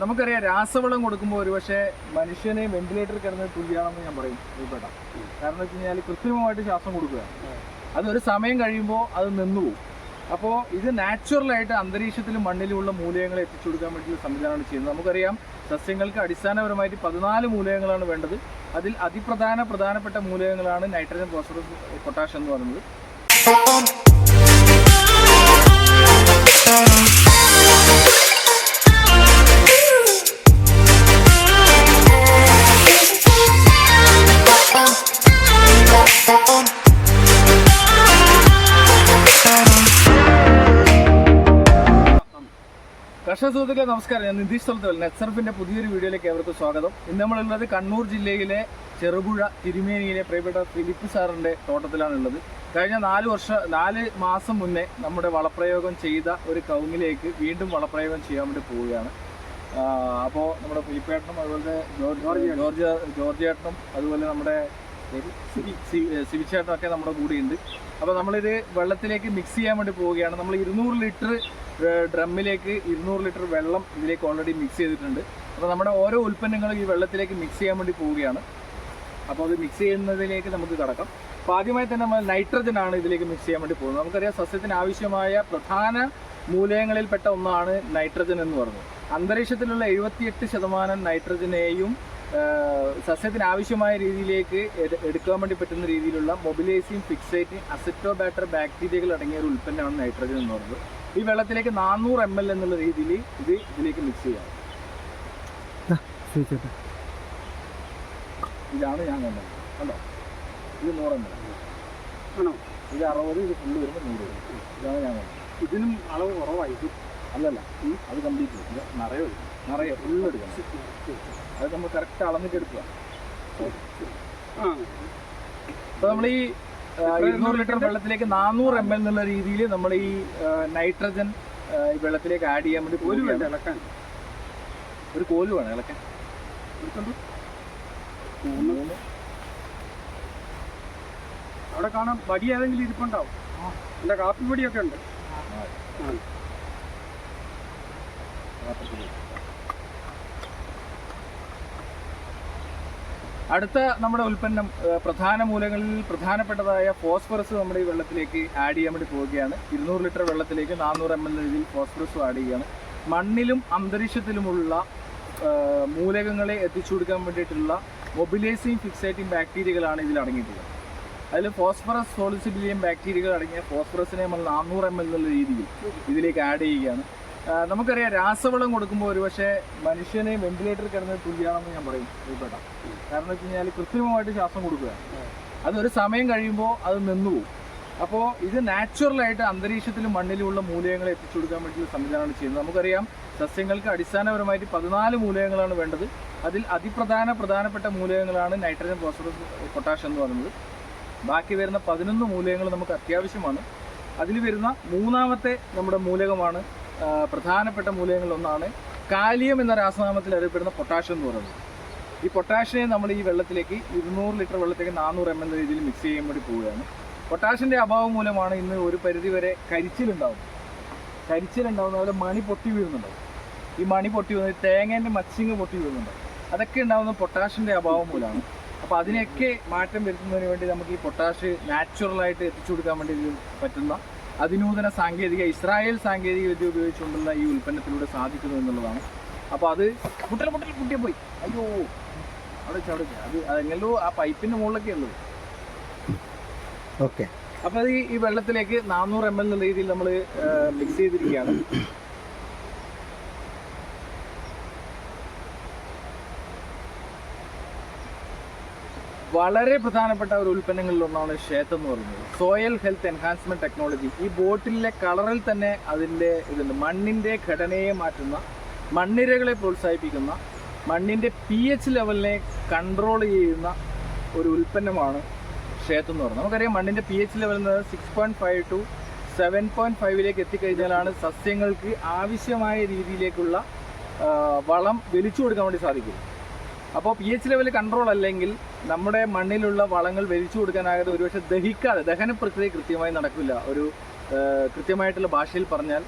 നമുക്കറിയാം രാസവളം കൊടുക്കുമ്പോൾ ഒരുപക്ഷെ മനുഷ്യനെ വെന്റിലേറ്ററിൽ കിടന്ന് തുല്യാണെന്ന് ഞാൻ പറയും ഉൾപ്പെടാം. കാരണം വെച്ച് കഴിഞ്ഞാൽ കൃത്രിമമായിട്ട് ശ്വാസം കൊടുക്കുക, അതൊരു സമയം കഴിയുമ്പോൾ അത് നിന്നുപോകും. അപ്പോൾ ഇത് നാച്ചുറലായിട്ട് അന്തരീക്ഷത്തിലും മണ്ണിലുമുള്ള മൂലകങ്ങളെ എത്തിച്ചു കൊടുക്കാൻ വേണ്ടിയുള്ള സംവിധാനമാണ് ചെയ്യുന്നത്. നമുക്കറിയാം സസ്യങ്ങൾക്ക് അടിസ്ഥാനപരമായിട്ട് 14 മൂലകങ്ങളാണ് വേണ്ടത്. അതിൽ പ്രധാനപ്പെട്ട മൂലകങ്ങളാണ് നൈട്രജൻ, ഫോസ്ഫറസ്, പൊട്ടാഷ് എന്ന് പറയുന്നത്. കർഷക സുഹൃത്തുക്കളെ നമസ്കാരം. ഞാൻ നിതീഷ് സ്ഥലത്ത് നെറ്റ്സർഫിന്റെ പുതിയൊരു വീഡിയോയിലേക്ക് ഏവർക്കും സ്വാഗതം. ഇന്ന് നമ്മളുള്ളത് കണ്ണൂർ ജില്ലയിലെ ചെറുപുഴ തിരുമേനിയിലെ പ്രിയപ്പെട്ട ഫിലിപ്പ് സാറിന്റെ തോട്ടത്തിലാണുള്ളത്. കഴിഞ്ഞ 4 മാസം മുന്നേ നമ്മുടെ വളപ്രയോഗം ചെയ്ത ഒരു കവുങ്ങിലേക്ക് വീണ്ടും വളപ്രയോഗം ചെയ്യാൻ വേണ്ടി പോവുകയാണ്. അപ്പോൾ നമ്മുടെ ഫിലിപ്പേട്ടനും അതുപോലെ ജോർജിയേട്ടനും അതുപോലെ നമ്മുടെ സിവിച്ചേട്ടനൊക്കെ നമ്മുടെ കൂടെയുണ്ട്. അപ്പോൾ നമ്മളിത് വെള്ളത്തിലേക്ക് മിക്സ് ചെയ്യാൻ വേണ്ടി പോവുകയാണ്. നമ്മൾ 200 ലിറ്റർ ഡ്രമ്മിലേക്ക് 200 ലിറ്റർ വെള്ളം ഇതിലേക്ക് ഓൾറെഡി മിക്സ് ചെയ്തിട്ടുണ്ട്. അപ്പോൾ നമ്മുടെ ഓരോ ഉൽപ്പന്നങ്ങളും ഈ വെള്ളത്തിലേക്ക് മിക്സ് ചെയ്യാൻ വേണ്ടി പോവുകയാണ്. അപ്പോൾ അത് മിക്സ് ചെയ്യുന്നതിലേക്ക് നമുക്ക് കടക്കാം. അപ്പോൾ ആദ്യമായി തന്നെ നമ്മൾ നൈട്രജൻ ആണ് ഇതിലേക്ക് മിക്സ് ചെയ്യാൻ വേണ്ടി പോകുന്നത്. നമുക്കറിയാം സസ്യത്തിന് ആവശ്യമായ പ്രധാന മൂലകങ്ങളിൽപ്പെട്ട ഒന്നാണ് നൈട്രജൻ എന്ന് പറയുന്നത്. അന്തരീക്ഷത്തിലുള്ള 78% നൈട്രജനെയും സസ്യത്തിന് ആവശ്യമായ രീതിയിലേക്ക് എടുക്കാൻ വേണ്ടി പറ്റുന്ന രീതിയിലുള്ള മൊബിലൈസിങ്, ഫിക്സേറ്റിംഗ്, അസറ്റോബാക്ടർ ബാക്ടീരിയകൾ അടങ്ങിയ ഒരു ഉൽപ്പന്നമാണ് നൈട്രജൻ എന്ന് പറയുന്നത്. ഈ വെള്ളത്തിലേക്ക് 400 ml എന്നുള്ള രീതിയിൽ ഇതിലേക്ക് മിക്സ് ചെയ്യാം. ഇതാണ് ഞാൻ കണ്ടത്. കണ്ടോ, ഇത് 100 ml ആണോ? ഇത് 60, ഇത് ഫുള്ള് വരുമ്പോൾ 100 വരും. ഇതാണ് ഞാൻ കണ്ടത്. ഇതിനും അളവ് കുറവായിരിക്കും. അല്ലല്ല, അത് കംപ്ലീറ്റ് ചെയ്യും. നിറയെ ഫുള്ള് എടുക്കണം. അത് നമ്മൾ കറക്റ്റ് അളന്നിട്ട് എടുക്കുക. അപ്പോൾ നമ്മൾ ഈ 200 ലിറ്റർ വെള്ളത്തിലേക്ക് 400 ml എന്നുള്ള രീതിയിൽ നമ്മൾ ഈ നൈട്രജൻ ഈ വെള്ളത്തിലേക്ക് ആഡ് ചെയ്യാൻ വേണ്ടി ഇളക്കാൻ ഒരു കോല് വേണം. ഇളക്കാൻ അവിടെ കാണാം വടി ഏതെങ്കിലും ഇരിപ്പുണ്ടാവും. എൻ്റെ കാപ്പിപ്പൊടിയൊക്കെ ഉണ്ട്. അടുത്ത നമ്മുടെ ഉൽപ്പന്നം പ്രധാന മൂലകളിൽ പ്രധാനപ്പെട്ടതായ ഫോസ്ഫറസ് നമ്മുടെ ഈ വെള്ളത്തിലേക്ക് ആഡ് ചെയ്യാൻ വേണ്ടി പോവുകയാണ്. 200 ലിറ്റർ വെള്ളത്തിലേക്ക് 400 ml രീതിയിൽ ഫോസ്ഫറസ് ആഡ് ചെയ്യുകയാണ്. മണ്ണിലും അന്തരീക്ഷത്തിലുമുള്ള മൂലകങ്ങളെ എത്തിച്ചു കൊടുക്കാൻ വേണ്ടിയിട്ടുള്ള മൊബിലൈസിങ്, ഫിക്സേറ്റിംഗ് ബാക്ടീരിയകളാണ് ഇതിൽ അടങ്ങിയിട്ടുള്ളത്. അതിൽ ഫോസ്ഫറസ് സോളിസിബിലിയം ബാക്ടീരിയകൾ അടങ്ങിയ ഫോസ്ഫറസിനെ നമ്മൾ 400 ml എന്നുള്ള രീതിയിൽ ഇതിലേക്ക് ആഡ് ചെയ്യുകയാണ്. നമുക്കറിയാം രാസവളം കൊടുക്കുമ്പോൾ ഒരുപക്ഷെ മനുഷ്യനെ വെന്റിലേറ്ററിൽ കിടന്ന് തുല്യാണെന്ന് ഞാൻ പറയും ഉൾപ്പെടാം. കാരണം വെച്ച് കഴിഞ്ഞാൽ കൃത്രിമമായിട്ട് ശ്വാസം കൊടുക്കുക, അതൊരു സമയം കഴിയുമ്പോൾ അത് നിന്നുപോകും. അപ്പോൾ ഇത് നാച്ചുറലായിട്ട് അന്തരീക്ഷത്തിലും മണ്ണിലുമുള്ള മൂലകങ്ങളെ എത്തിച്ചു കൊടുക്കാൻ വേണ്ടിയുള്ള സംവിധാനമാണ് ചെയ്യുന്നത്. നമുക്കറിയാം സസ്യങ്ങൾക്ക് അടിസ്ഥാനപരമായിട്ട് 14 മൂലകങ്ങളാണ് വേണ്ടത്. അതിൽ പ്രധാനപ്പെട്ട മൂലകങ്ങളാണ് നൈട്രജൻ, ഫോസ്ഫറസ്, പൊട്ടാഷ് എന്ന് പറയുന്നത്. ബാക്കി വരുന്ന 11 മൂലകങ്ങൾ നമുക്ക് അത്യാവശ്യമാണ്. അതിൽ വരുന്ന മൂന്നാമത്തെ നമ്മുടെ മൂലകമാണ് പ്രധാനപ്പെട്ട മൂലകങ്ങളിലൊന്നാണ് കാലിയം എന്ന രാസനാമത്തിൽ അറിയപ്പെടുന്ന പൊട്ടാഷ് എന്ന് പറയുന്നത്. ഈ പൊട്ടാഷിനെ നമ്മൾ ഈ വെള്ളത്തിലേക്ക് 200 ലിറ്റർ വെള്ളത്തിലേക്ക് 400 ml രീതിയിൽ മിക്സ് ചെയ്യാൻ വേണ്ടി പോവുകയാണ്. പൊട്ടാഷിൻ്റെ അഭാവം മൂലമാണ് ഇന്ന് ഒരു പരിധിവരെ കരിച്ചിലുണ്ടാവുന്നത്. അതുപോലെ മണി പൊട്ടി വീഴുന്നുണ്ടാവും. ഈ മണി പൊട്ടി വീഴുന്നത്, തേങ്ങേൻ്റെ മച്ചിങ് പൊട്ടി വീഴുന്നുണ്ടാവും. അതൊക്കെ ഉണ്ടാകുന്നത് പൊട്ടാഷിൻ്റെ അഭാവം മൂലമാണ്. അപ്പോൾ അതിനെയൊക്കെ മാറ്റം വരുത്തുന്നതിന് വേണ്ടി നമുക്ക് ഈ പൊട്ടാഷ് നാച്ചുറലായിട്ട് എത്തിച്ചു കൊടുക്കാൻ വേണ്ടി പറ്റുന്ന അതിനൂതന ഇസ്രായേൽ സാങ്കേതിക വിദ്യ ഉപയോഗിച്ചുകൊണ്ടുള്ള ഈ ഉൽപ്പന്നത്തിലൂടെ സാധിക്കുന്നു എന്നുള്ളതാണ്. അപ്പോൾ അത് കുട്ടിയെ പോയി, അയ്യോ അവിടെ അത് അതെങ്ങനോ ആ പൈപ്പിൻ്റെ മുകളിലൊക്കെ ഉള്ളത്. ഓക്കെ, അപ്പോൾ അത് ഈ വെള്ളത്തിലേക്ക് 400 ml എന്നുള്ള രീതിയിൽ നമ്മൾ മിക്സ് ചെയ്തിരിക്കുകയാണ്. വളരെ പ്രധാനപ്പെട്ട ഒരു ഉൽപ്പന്നങ്ങളിലൊന്നാണ് ഷേത്ത് എന്ന് പറയുന്നത്. Soil health enhancement technology. ഈ ബോട്ടിലെ കളറിൽ തന്നെ അതിൻ്റെ ഇതുണ്ട്. മണ്ണിൻ്റെ ഘടനയെ മാറ്റുന്ന, മണ്ണിരകളെ പ്രോത്സാഹിപ്പിക്കുന്ന, മണ്ണിൻ്റെ pH ലെവലിനെ കൺട്രോൾ ചെയ്യുന്ന ഒരു ഉൽപ്പന്നമാണ് ഷേത്ത് എന്ന് പറയുന്നത്. നമുക്കറിയാം മണ്ണിൻ്റെ pH ലെവൽ 6.5 to 7.5 എത്തിക്കഴിഞ്ഞാലാണ് സസ്യങ്ങൾക്ക് ആവശ്യമായ രീതിയിലേക്കുള്ള വളം വലിച്ചു കൊടുക്കാൻ വേണ്ടി സാധിക്കും. അപ്പോൾ pH ലെവൽ കൺട്രോൾ അല്ലെങ്കിൽ നമ്മുടെ മണ്ണിലുള്ള വളങ്ങൾ വലിച്ചു കൊടുക്കാനാകാതെ ഒരുപക്ഷെ ദഹന പ്രക്രിയ കൃത്യമായി നടക്കില്ല. കൃത്യമായിട്ടുള്ള ഭാഷയിൽ പറഞ്ഞാൽ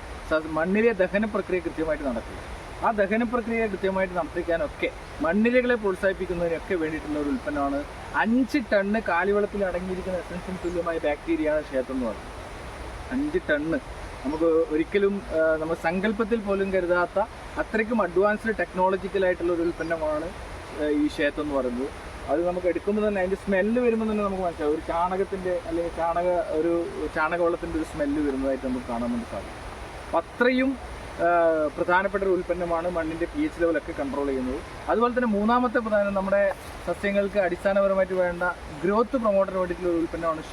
മണ്ണിലെ ദഹന പ്രക്രിയ കൃത്യമായിട്ട് നടക്കില്ല. ആ ദഹന പ്രക്രിയ കൃത്യമായിട്ട് നടത്തിക്കാനൊക്കെ മണ്ണിരകളെ പ്രോത്സാഹിപ്പിക്കുന്നതിനൊക്കെ വേണ്ടിയിട്ടുള്ള ഒരു ഉൽപ്പന്നമാണ്. 5 ടണ്ണ് കാലിവെള്ളത്തിൽ അടങ്ങിയിരിക്കുന്ന എസൻസിന് തുല്യമായ ബാക്ടീരിയയാണ് ക്ഷേത്രം എന്ന് പറയുന്നത്. 5 ടണ്ണ് നമുക്ക് ഒരിക്കലും നമ്മൾ സങ്കല്പത്തിൽ പോലും കരുതാത്ത അത്രയ്ക്കും അഡ്വാൻസ്ഡ് ടെക്നോളജിക്കലായിട്ടുള്ള ഒരു ഉൽപ്പന്നമാണ് ഈ ക്ഷേത്രം എന്ന് പറയുന്നത്. അത് നമുക്ക് എടുക്കുമ്പോൾ തന്നെ അതിൻ്റെ സ്മെല്ല് വരുമ്പോൾ തന്നെ നമുക്ക് മനസ്സിലാവും. ഒരു ചാണകത്തിൻ്റെ അല്ലെങ്കിൽ ചാണകവെള്ളത്തിൻ്റെ ഒരു സ്മെല്ല് വരുന്നതായിട്ട് നമുക്ക് കാണാൻ വേണ്ടി സാധിക്കും. അപ്പം അത്രയും പ്രധാനപ്പെട്ട ഒരു ഉൽപ്പന്നമാണ് മണ്ണിൻ്റെ pH ലെവലൊക്കെ കൺട്രോൾ ചെയ്യുന്നത്. അതുപോലെ തന്നെ മൂന്നാമത്തെ പ്രധാനം നമ്മുടെ സസ്യങ്ങൾക്ക് അടിസ്ഥാനപരമായിട്ട് വേണ്ട ഗ്രോത്ത് പ്രൊമോട്ടറിന് വേണ്ടിയിട്ടുള്ള ഒരു ഉൽപ്പന്നമാണ്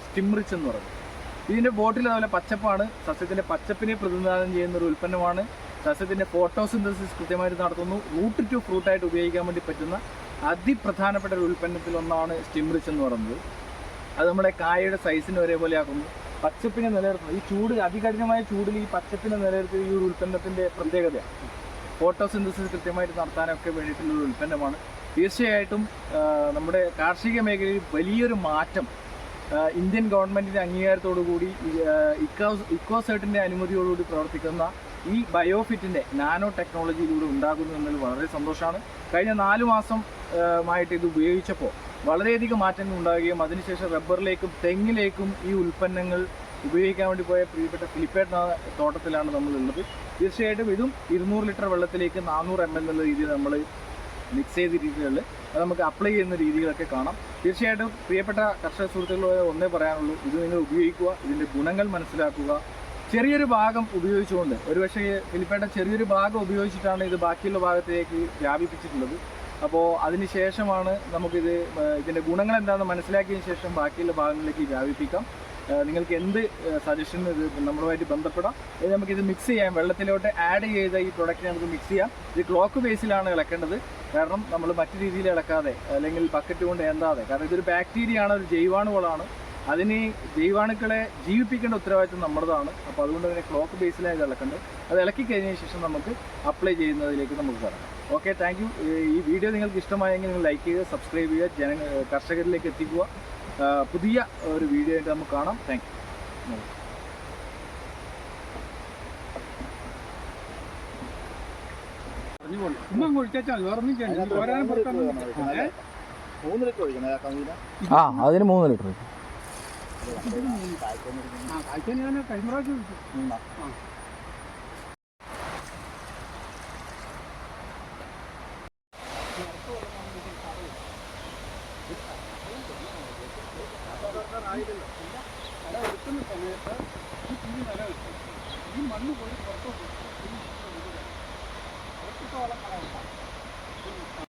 സ്റ്റിംറിച്ച് എന്ന് പറയുന്നത്. ഇതിൻ്റെ ബോട്ടിൽ അതുപോലെ പച്ചപ്പാണ്, സസ്യത്തിൻ്റെ പച്ചപ്പിനെ പ്രതിനിധാനം ചെയ്യുന്ന ഒരു ഉൽപ്പന്നമാണ്. സസ്യത്തിൻ്റെ ഫോട്ടോസിന്തസിസ് കൃത്യമായിട്ട് നടത്തുന്നു. റൂട്ട് ടു ഫ്രൂട്ടായിട്ട് ഉപയോഗിക്കാൻ വേണ്ടി പറ്റുന്ന അതിപ്രധാനപ്പെട്ട ഒരു ഉൽപ്പന്നത്തിൽ ഒന്നാണ് സ്റ്റിംറിച്ച് എന്ന് പറയുന്നത്. അത് നമ്മുടെ കായയുടെ സൈസിന് ഒരേപോലെ ആക്കുന്നു, പച്ചപ്പിനെ നിലനിർത്തുന്നു. ഈ ചൂട്, അതികഠിനമായ ചൂടിൽ ഈ പച്ചപ്പിനെ നിലനിർത്തിയ ഈ ഒരു ഉൽപ്പന്നത്തിൻ്റെ പ്രത്യേകതയാണ്. ഫോട്ടോസിന്തസിസ് കൃത്യമായിട്ട് നടത്താനൊക്കെ വേണ്ടിയിട്ടുള്ള ഒരു ഉൽപ്പന്നമാണ്. തീർച്ചയായിട്ടും നമ്മുടെ കാർഷിക മേഖലയിൽ വലിയൊരു മാറ്റം ഇന്ത്യൻ ഗവൺമെൻറ്റിൻ്റെ അംഗീകാരത്തോടു കൂടി ഇക്കോസേർട്ടിൻ്റെ അനുമതിയോടുകൂടി പ്രവർത്തിക്കുന്ന ഈ ബയോഫിറ്റിൻ്റെ നാനോ ടെക്നോളജിയിലൂടെ ഉണ്ടാകുന്നു എന്നതിൽ വളരെ സന്തോഷമാണ്. കഴിഞ്ഞ 4 മാസമായിട്ട് ഇത് ഉപയോഗിച്ചപ്പോൾ വളരെയധികം മാറ്റങ്ങൾ ഉണ്ടാകുകയും അതിനുശേഷം റബ്ബറിലേക്കും തെങ്ങിലേക്കും ഈ ഉൽപ്പന്നങ്ങൾ ഉപയോഗിക്കാൻ വേണ്ടി പോയ പ്രിയപ്പെട്ട ഫിലിപ്പേട്ട തോട്ടത്തിലാണ് നമ്മളുള്ളത്. തീർച്ചയായിട്ടും ഇതും 200 ലിറ്റർ വെള്ളത്തിലേക്ക് 400 ml എന്നുള്ള രീതിയിൽ നമ്മൾ മിക്സ് ചെയ്ത രീതികളിൽ അത് നമുക്ക് അപ്ലൈ ചെയ്യുന്ന രീതികളൊക്കെ കാണാം. തീർച്ചയായിട്ടും പ്രിയപ്പെട്ട കർഷക സുഹൃത്തുക്കളോട് ഒന്നേ പറയാനുള്ളൂ, ഇത് നിങ്ങൾ ഉപയോഗിക്കുക, ഇതിൻ്റെ ഗുണങ്ങൾ മനസ്സിലാക്കുക. ചെറിയൊരു ഭാഗം ഉപയോഗിച്ചുകൊണ്ട്, ഒരുപക്ഷെ ഫിലിപ്പേട്ട ചെറിയൊരു ഭാഗം ഉപയോഗിച്ചിട്ടാണ് ഇത് ബാക്കിയുള്ള ഭാഗത്തേക്ക് വ്യാപിപ്പിച്ചിട്ടുള്ളത്. അപ്പോൾ അതിന് ശേഷമാണ് നമുക്കിത് ഇതിൻ്റെ ഗുണങ്ങൾ എന്താണെന്ന് മനസ്സിലാക്കിയതിന് ശേഷം ബാക്കിയുള്ള ഭാഗങ്ങളിലേക്ക് വ്യാപിപ്പിക്കാം. നിങ്ങൾക്ക് എന്ത് സജഷൻ ഇത് നമ്മളുമായിട്ട് ബന്ധപ്പെടാം. നമുക്കിത് മിക്സ് ചെയ്യാം, വെള്ളത്തിലോട്ട് ആഡ് ചെയ്ത ഈ പ്രൊഡക്റ്റിനെ നമുക്ക് മിക്സ് ചെയ്യാം. ഇത് ക്ലോക്ക് ബേസിലാണ് ഇളക്കേണ്ടത്, കാരണം നമ്മൾ മറ്റു രീതിയിൽ ഇളക്കാതെ അല്ലെങ്കിൽ ബക്കറ്റ് കൊണ്ട് ഏന്താതെ, കാരണം ഇതൊരു ബാക്ടീരിയയാണ്, ഒരു ജൈവാണുക്കളാണ്. അതിന് ജൈവാണുക്കളെ ജീവിപ്പിക്കേണ്ട ഉത്തരവാദിത്വം നമ്മുടേതാണ്. അപ്പോൾ അതുകൊണ്ട് തന്നെ ക്ലോക്ക് ബേസിലാണ് ഇത് ഇളക്കേണ്ടത്. അത് ഇളക്കി കഴിഞ്ഞതിന് ശേഷം നമുക്ക് അപ്ലൈ ചെയ്യുന്നതിലേക്ക് നമുക്ക് കയറാം. Okay, thank you. ഈ വീഡിയോ നിങ്ങൾക്ക് ഇഷ്ടമായെങ്കിൽ നിങ്ങൾ ലൈക്ക് ചെയ്യുക, സബ്സ്ക്രൈബ് ചെയ്യുക, കർഷകരിലേക്ക് എത്തിക്കുക. പുതിയ ഒരു വീഡിയോ ആയിട്ട് നമുക്ക് കാണാം. Thank you. അതിന് 3 ലിറ്റർ. എടുക്കുന്ന സമയത്ത് ഈ മണ്ണ് പോയി പുറത്തോട്ട്